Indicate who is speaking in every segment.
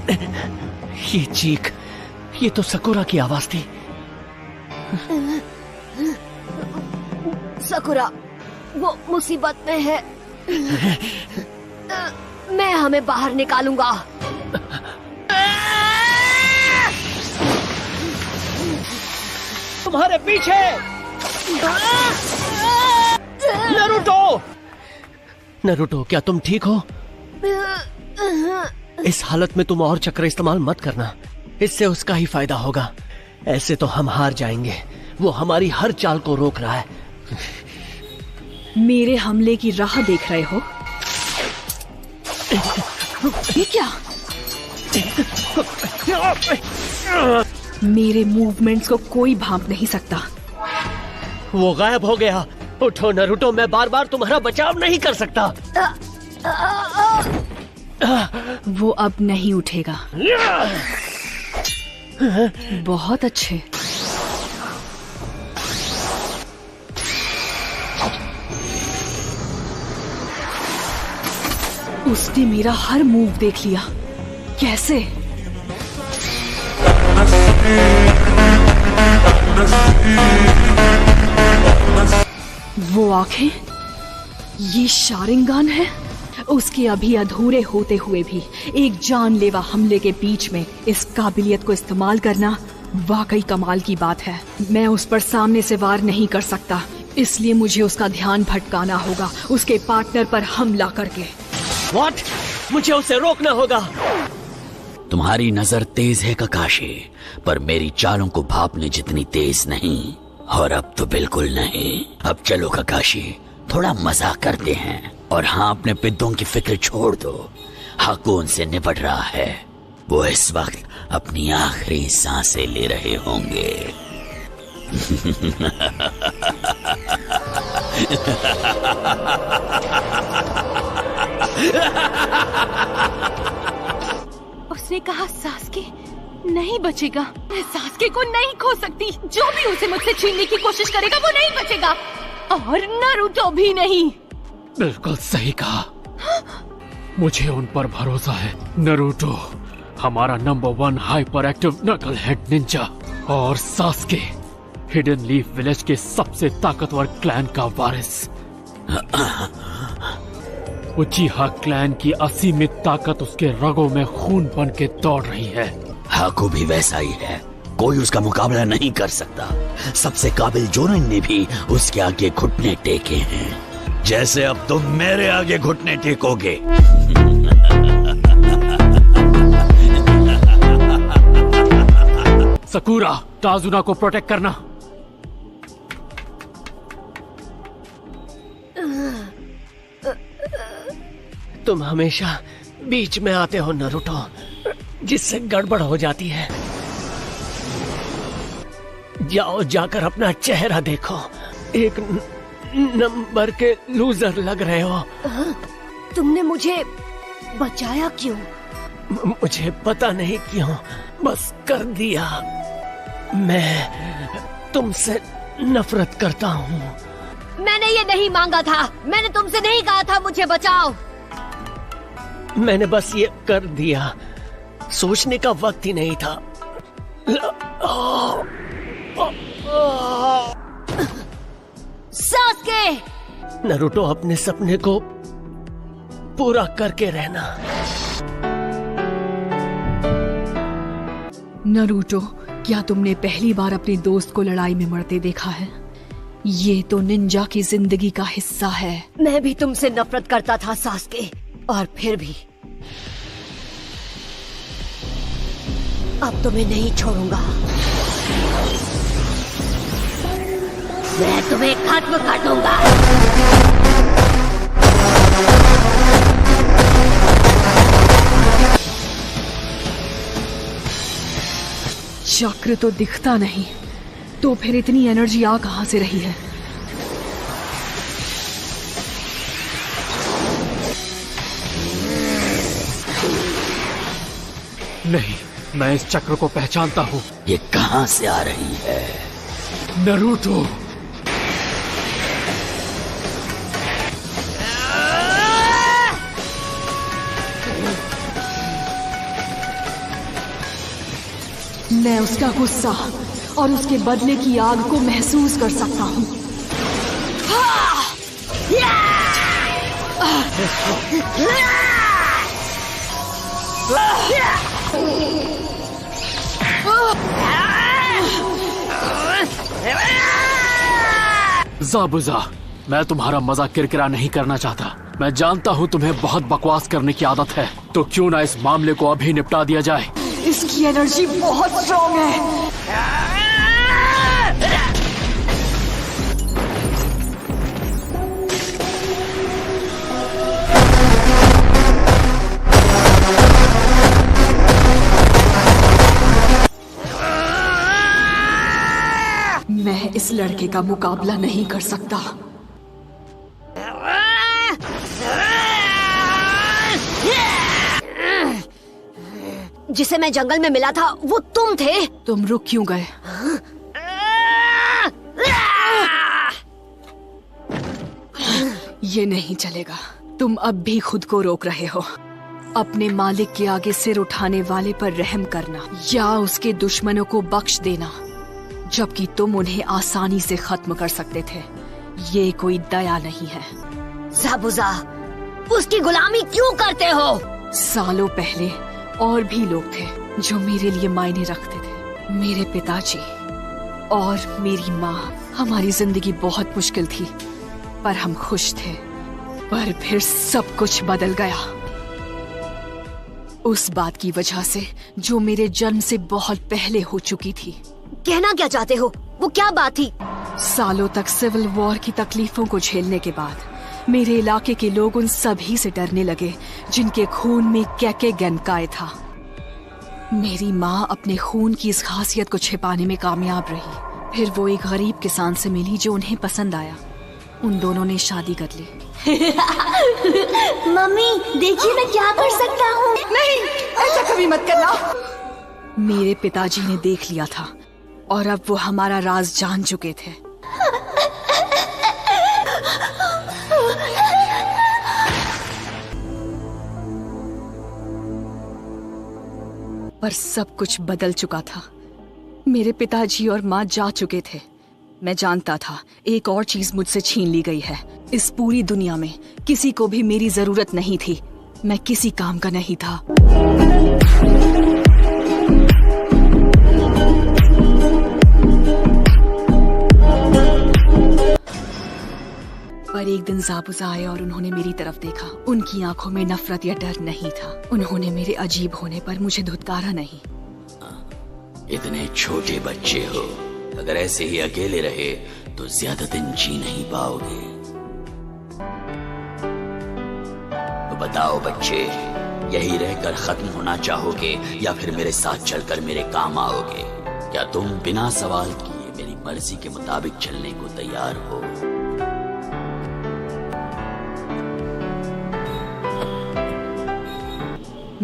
Speaker 1: ये चीख, ये तो सकुरा की आवाज थी।
Speaker 2: सकुरा, वो मुसीबत में है। मैं हमें बाहर निकालूंगा।
Speaker 1: तुम्हारे पीछे नरूटो! नरूटो, क्या तुम ठीक हो? इस हालत में तुम और चक्र इस्तेमाल मत करना, इससे उसका ही फायदा होगा। ऐसे तो हम हार जाएंगे। वो हमारी हर चाल को रोक रहा है।
Speaker 3: मेरे हमले की राह देख रहे हो? ये क्या? मेरे मूवमेंट्स को कोई भांप नहीं सकता।
Speaker 1: वो गायब हो गया। उठो नरूटो, मैं बार बार तुम्हारा बचाव नहीं कर सकता।
Speaker 3: वो अब नहीं उठेगा। बहुत अच्छे। उसने मेरा हर मूव देख लिया। कैसे? वो आंखें, ये शारिंगान है। उसके अभी अधूरे होते हुए भी एक जानलेवा हमले के बीच में इस काबिलियत को इस्तेमाल करना वाकई कमाल की बात है। मैं उस पर सामने से वार नहीं कर सकता, इसलिए मुझे उसका ध्यान भटकाना होगा उसके पार्टनर पर हमला करके।
Speaker 1: What? मुझे उसे रोकना होगा।
Speaker 4: तुम्हारी नजर तेज है ककाशी, पर मेरी चालों को भापने जितनी तेज नहीं। और अब तो बिल्कुल नहीं। अब चलो ककाशी, थोड़ा मजाक करते हैं। और हाँ, अपने पिद्दों की फिक्र छोड़ दो। हाकुन से निपट रहा है। वो इस वक्त अपनी आखिरी सांसें ले रहे होंगे।
Speaker 5: उसने कहा सास्के नहीं बचेगा। मैं सास्के को नहीं खो सकती। जो भी उसे मुझसे छीनने की कोशिश करेगा वो नहीं बचेगा, और नारुतो भी नहीं।
Speaker 6: बिल्कुल सही कहा। मुझे उन पर भरोसा है। नारुतो हमारा नंबर 1 हाइपर एक्टिव नकल हेड निंजा, और सास्के हिडन लीफ विलेज के सबसे ताकतवर क्लैन का वारिस। उचिहा क्लैन की असीमित ताकत उसके रगों में खून बन के दौड़ रही है।
Speaker 4: हाकू भी वैसा ही है। कोई उसका मुकाबला नहीं कर सकता। सबसे काबिल जोनिन ने भी उसके आगे घुटने टेके हैं, जैसे अब तुम मेरे आगे घुटने टेकोगे।
Speaker 6: सकुरा, ताजुना को प्रोटेक्ट करना।
Speaker 1: तुम हमेशा बीच में आते हो नारुतो, जिससे गड़बड़ हो जाती है। जाओ, जाकर अपना चेहरा देखो। एक नंबर के लूजर लग रहे हो।
Speaker 2: तुमने मुझे बचाया क्यों?
Speaker 1: मुझे पता नहीं क्यों, बस कर दिया। मैं तुमसे नफरत करता हूँ।
Speaker 2: मैंने ये नहीं मांगा था। मैंने तुमसे नहीं कहा था मुझे बचाओ।
Speaker 1: मैंने बस ये कर दिया। सोचने का वक्त ही नहीं था।
Speaker 2: सास्के!
Speaker 1: नारुतो, अपने सपने को पूरा करके रहना।
Speaker 3: नारुतो, क्या तुमने पहली बार अपने दोस्त को लड़ाई में मरते देखा है? ये तो निंजा की जिंदगी का हिस्सा है।
Speaker 2: मैं भी तुमसे नफरत करता था सास्के, और फिर भी अब तुम्हें नहीं छोड़ूंगा। मैं तुम्हें खत्म कर दूंगा।
Speaker 3: चक्र तो दिखता नहीं, तो फिर इतनी एनर्जी आ कहां से रही है?
Speaker 6: नहीं, मैं इस चक्र को पहचानता हूँ।
Speaker 4: ये कहां से आ रही है?
Speaker 6: नारुतो,
Speaker 3: मैं उसका गुस्सा और उसके बदले की आग को महसूस कर सकता हूँ।
Speaker 6: ज़ाबुज़ा, मैं तुम्हारा मजाक किरकिरा नहीं करना चाहता। मैं जानता हूँ तुम्हें बहुत बकवास करने की आदत है, तो क्यों ना इस मामले को अभी निपटा दिया जाए।
Speaker 3: इसकी एनर्जी बहुत स्ट्रॉन्ग है। मैं इस लड़के का मुकाबला नहीं कर सकता।
Speaker 2: जिसे मैं जंगल में मिला था वो तुम थे।
Speaker 3: तुम रुक क्यों गए? ये नहीं चलेगा। तुम अब भी खुद को रोक रहे हो। अपने मालिक के आगे सिर उठाने वाले पर रहम करना या उसके दुश्मनों को बख्श देना, जबकि तुम उन्हें आसानी से खत्म कर सकते थे, ये कोई दया नहीं है।
Speaker 2: ज़ाबुज़ा, उसकी गुलामी क्यों करते हो?
Speaker 3: सालों पहले और भी लोग थे जो मेरे लिए मायने रखते थे। मेरे पिताजी और मेरी माँ। हमारी जिंदगी बहुत मुश्किल थी, पर हम खुश थे। पर फिर सब कुछ बदल गया, उस बात की वजह से जो मेरे जन्म से बहुत पहले हो चुकी थी।
Speaker 2: कहना क्या चाहते हो? वो क्या बात थी?
Speaker 3: सालों तक सिविल वॉर की तकलीफों को झेलने के बाद मेरे इलाके के लोग उन सभी से डरने लगे जिनके खून में कैके गनकाए था। मेरी माँ अपने खून की इस खासियत को छिपाने में कामयाब रही। फिर वो एक गरीब किसान से मिली जो उन्हें पसंद आया। उन दोनों ने शादी कर ली।
Speaker 2: मम्मी देखिए मैं क्या कर सकता हूँ।
Speaker 3: नहीं, ऐसा कभी मत करना। मेरे पिताजी ने देख लिया था और अब वो हमारा राज जान चुके थे। पर सब कुछ बदल चुका था। मेरे पिताजी और माँ जा चुके थे। मैं जानता था एक और चीज मुझसे छीन ली गई है। इस पूरी दुनिया में किसी को भी मेरी जरूरत नहीं थी। मैं किसी काम का नहीं था। पर एक दिन ज़ाबुज़ा आए और उन्होंने मेरी तरफ देखा। उनकी आंखों में नफरत या डर नहीं था। उन्होंने मेरे अजीब होने पर मुझे धुतकारा नहीं।
Speaker 4: इतने छोटे बच्चे हो, अगर ऐसे ही अकेले रहे तो ज्यादा दिन जी नहीं पाओगे। तो बताओ बच्चे, यही रहकर खत्म होना चाहोगे या फिर मेरे साथ चलकर मेरे काम आओगे? क्या तुम बिना सवाल किए मेरी मर्जी के मुताबिक चलने को तैयार हो?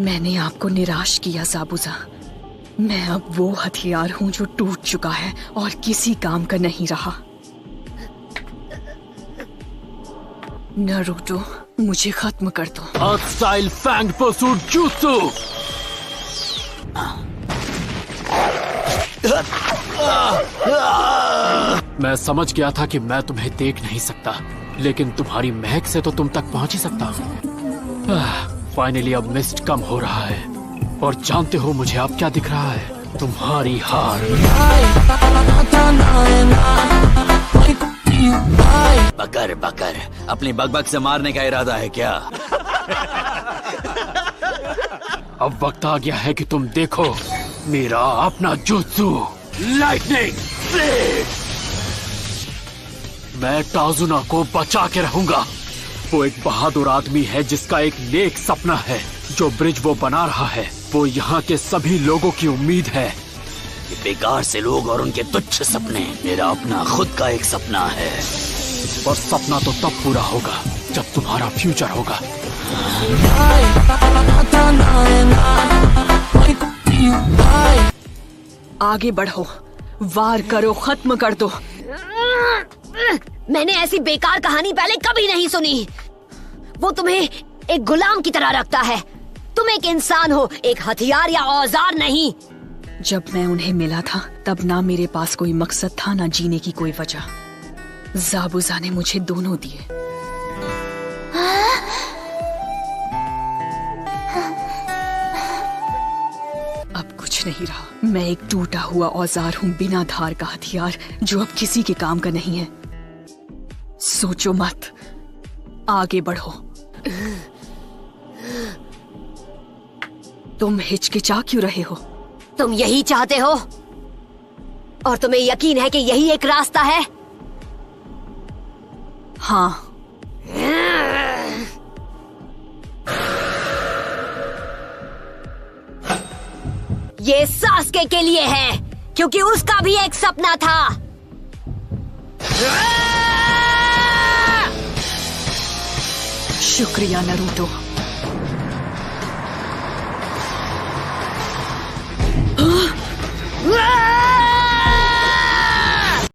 Speaker 3: मैंने आपको निराश किया ज़ाबुज़ा। मैं अब वो हथियार हूँ जो टूट चुका है और किसी काम का नहीं रहा। नारुतो, मुझे खत्म कर दो।
Speaker 6: अर्थ स्टाइल फैंग परसूट जुत्सु। मैं समझ गया था कि मैं तुम्हें देख नहीं सकता, लेकिन तुम्हारी महक से तो तुम तक पहुंच ही सकता हूँ। फाइनली अब मिस्ट कम हो रहा है और जानते हो मुझे अब क्या दिख रहा है? तुम्हारी हार।
Speaker 4: बकर बकर, अपनी बकबक से मारने का इरादा है क्या?
Speaker 6: अब वक्त आ गया है कि तुम देखो मेरा अपना जुत्सु लाइटनिंग ब्लेड। मैं टाजुना को बचा के रहूंगा। वो एक बहादुर आदमी है जिसका एक नेक सपना है। जो ब्रिज वो बना रहा है वो यहाँ के सभी लोगों की उम्मीद है।
Speaker 4: ये बेकार से लोग और उनके तुच्छ सपने, मेरा अपना खुद का एक सपना है।
Speaker 6: और सपना तो तब पूरा होगा जब तुम्हारा फ्यूचर होगा।
Speaker 3: आगे बढ़ो, वार करो, खत्म कर दो।
Speaker 2: मैंने ऐसी बेकार कहानी पहले कभी नहीं सुनी। वो तुम्हें एक गुलाम की तरह रखता है। तुम एक इंसान हो, एक हथियार या औजार नहीं।
Speaker 3: जब मैं उन्हें मिला था तब ना मेरे पास कोई मकसद था ना जीने की कोई वजह। ज़ाबुज़ा ने मुझे दोनों दिए। अब कुछ नहीं रहा। मैं एक टूटा हुआ औजार हूँ, बिना धार का हथियार जो अब किसी के काम का नहीं है। सोचो मत, आगे बढ़ो। तुम हिचकिचा क्यों रहे हो?
Speaker 2: तुम यही चाहते हो और तुम्हें यकीन है कि यही एक रास्ता है?
Speaker 3: हाँ।
Speaker 2: ये सास्के के लिए है, क्योंकि उसका भी एक सपना था।
Speaker 3: शुक्रिया नरूटो।